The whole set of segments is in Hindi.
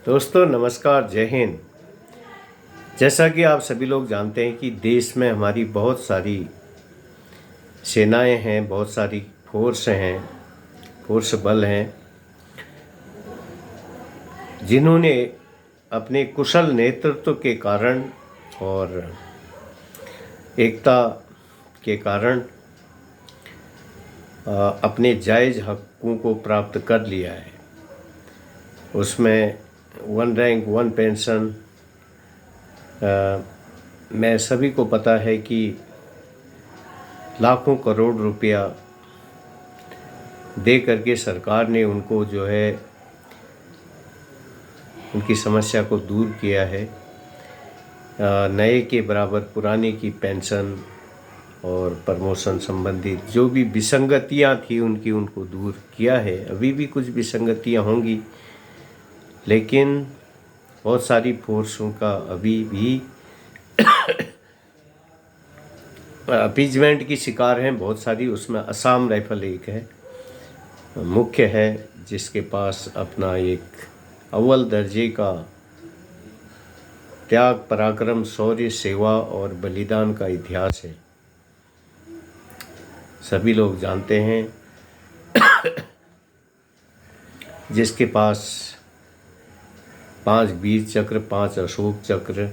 दोस्तों नमस्कार, जय हिंद। जैसा कि आप सभी लोग जानते हैं कि देश में हमारी बहुत सारी सेनाएं हैं, बहुत सारी फोर्स बल हैं, जिन्होंने अपने कुशल नेतृत्व के कारण और एकता के कारण अपने जायज़ हकों को प्राप्त कर लिया है। उसमें वन रैंक वन पेंशन में सभी को पता है कि लाखों करोड़ रुपया दे करके सरकार ने उनको जो है उनकी समस्या को दूर किया है। नए के बराबर पुराने की पेंशन और प्रमोशन संबंधित जो भी विसंगतियां थी उनको दूर किया है। अभी भी कुछ विसंगतियां होंगी, लेकिन बहुत सारी फोर्सों का अभी भी अपीजमेंट की शिकार हैं बहुत सारी। उसमें असम राइफल एक है, मुख्य है, जिसके पास अपना एक अव्वल दर्जे का त्याग, पराक्रम, शौर्य, सेवा और बलिदान का इतिहास है। सभी लोग जानते हैं। जिसके पास 5 वीर चक्र, 5 अशोक चक्र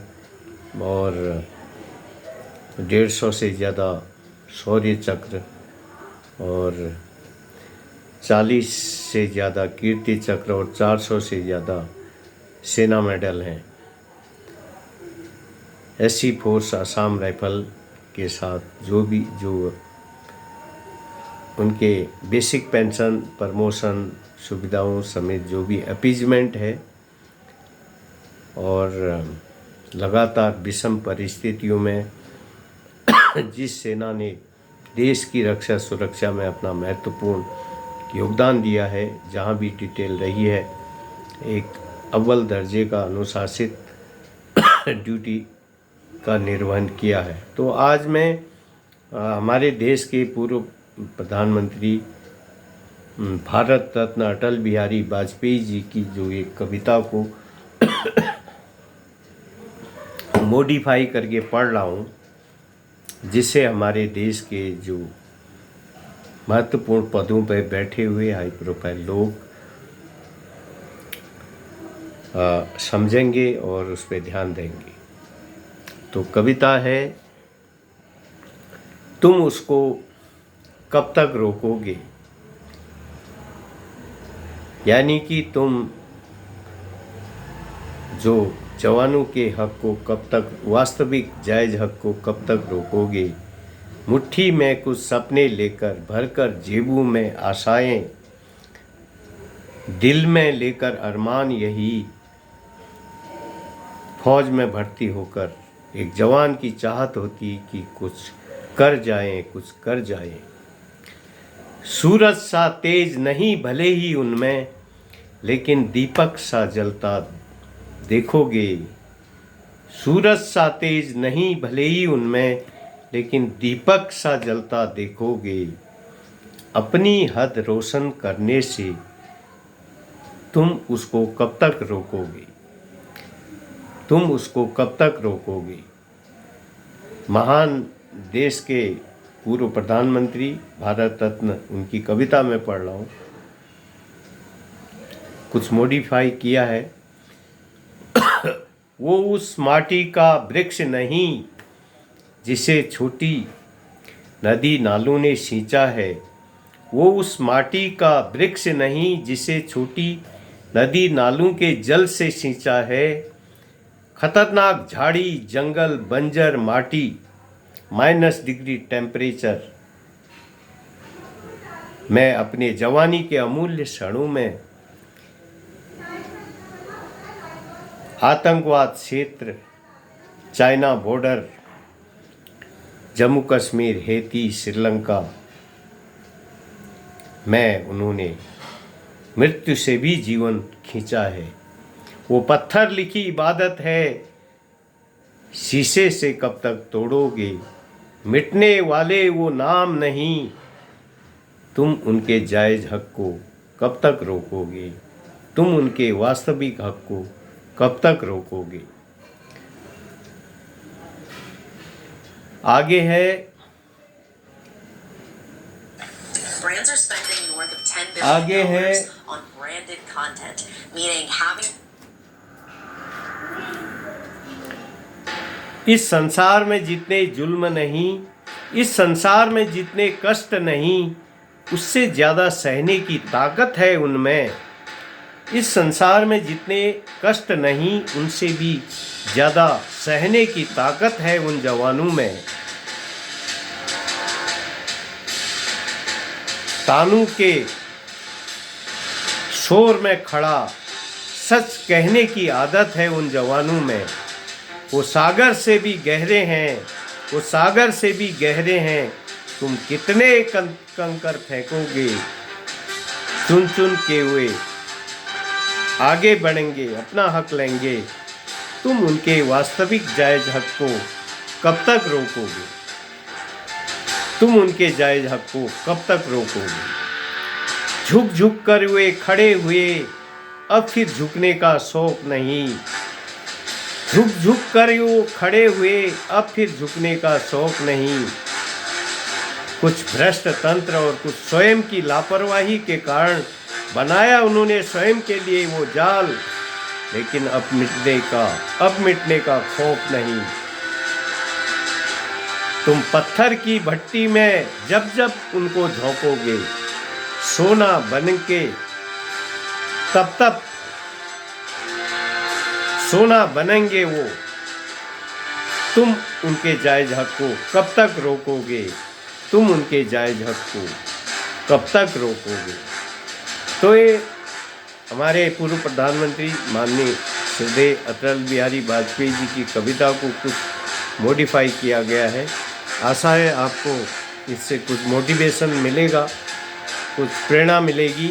और 150 से ज़्यादा शौर्य चक्र और 40 से ज़्यादा कीर्ति चक्र और 400 से ज़्यादा सेना मेडल हैं, ऐसी फोर्स असम राइफल के साथ जो उनके बेसिक पेंशन, प्रमोशन सुविधाओं समेत जो भी अपीजमेंट है और लगातार विषम परिस्थितियों में जिस सेना ने देश की रक्षा सुरक्षा में अपना महत्वपूर्ण योगदान दिया है, जहां भी डिटेल रही है, एक अव्वल दर्जे का अनुशासित ड्यूटी का निर्वहन किया है। तो आज मैं हमारे देश के पूर्व प्रधानमंत्री भारत रत्न अटल बिहारी वाजपेयी जी की जो एक कविता को मॉडिफाई करके पढ़ रहा हूँ, जिससे हमारे देश के जो महत्वपूर्ण पदों पर बैठे हुए हाई प्रोफाइल लोग समझेंगे और उस पर ध्यान देंगे। तो कविता है, तुम उसको कब तक रोकोगे, यानी कि तुम जो जवानों के हक को कब तक, वास्तविक जायज हक को कब तक रोकोगे। मुट्ठी में कुछ सपने लेकर भरकर जेबों में आशाएं, दिल में लेकर अरमान, यही फौज में भर्ती होकर एक जवान की चाहत होती कि कुछ कर जाएं। सूरज सा तेज नहीं भले ही उनमें, लेकिन दीपक सा जलता देखोगे। सूरज सा तेज नहीं भले ही उनमें, लेकिन दीपक सा जलता देखोगे। अपनी हद रोशन करने से तुम उसको कब तक रोकोगे। महान देश के पूर्व प्रधानमंत्री भारत रत्न, उनकी कविता में पढ़ रहा हूँ, कुछ मॉडिफाई किया है। वो उस माटी का वृक्ष नहीं जिसे छोटी नदी नालों ने सींचा है। वो उस माटी का वृक्ष नहीं जिसे छोटी नदी नालों के जल से सींचा है। खतरनाक झाड़ी, जंगल, बंजर माटी, -डिग्री टेम्परेचर मैं अपने जवानी के अमूल्य क्षणों में आतंकवाद क्षेत्र, China border, Jammu Kashmir, Haiti, Sri Lanka में उन्होंने मृत्यु से भी जीवन खींचा है। वो पत्थर लिखी इबादत है, शीशे से कब तक तोड़ोगे। मिटने वाले वो नाम नहीं, तुम उनके जायज़ हक को कब तक रोकोगे। तुम उनके वास्तविक हक को कब तक रोकोगे? आगे है, Brands are spending north of $10 आगे है billion on branded content, meaning having इस संसार में जितने जुल्म नहीं, इस संसार में जितने कष्ट नहीं, उससे ज़्यादा सहने की ताकत है उनमें। इस संसार में जितने कष्ट नहीं, उनसे भी ज़्यादा सहने की ताकत है उन जवानों में। तानू के शोर में खड़ा सच कहने की आदत है उन जवानों में। वो सागर से भी गहरे हैं, वो सागर से भी गहरे हैं। तुम कितने कंकर फेंकोगे, चुन चुन के हुए आगे बढ़ेंगे, अपना हक लेंगे। तुम उनके वास्तविक जायज़ हक को कब तक रोकोगे? तुम उनके जायज़ हक को कब तक रोकोगे? झुक झुक कर हुए खड़े हुए, अब फिर झुकने का शौक नहीं। झुक झुक कर वो खड़े हुए, अब फिर झुकने का शौक नहीं। कुछ भ्रष्ट तंत्र और कुछ स्वयं की लापरवाही के कारण बनाया उन्होंने स्वयं के लिए वो जाल, लेकिन अब मिटने का खौफ नहीं। तुम पत्थर की भट्टी में जब जब उनको झोंकोगे, सोना बन के तब तब सोना बनेंगे वो। तुम उनके जायज़ हक को कब तक रोकोगे? तुम उनके जायज़ हक को कब तक रोकोगे? तो ये हमारे पूर्व प्रधानमंत्री माननीय श्रद्धेय अटल बिहारी वाजपेयी जी की कविता को कुछ मॉडिफाई किया गया है। आशा है आपको इससे कुछ मोटिवेशन मिलेगा, कुछ प्रेरणा मिलेगी।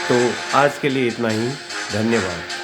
तो आज के लिए इतना ही। धन्यवाद।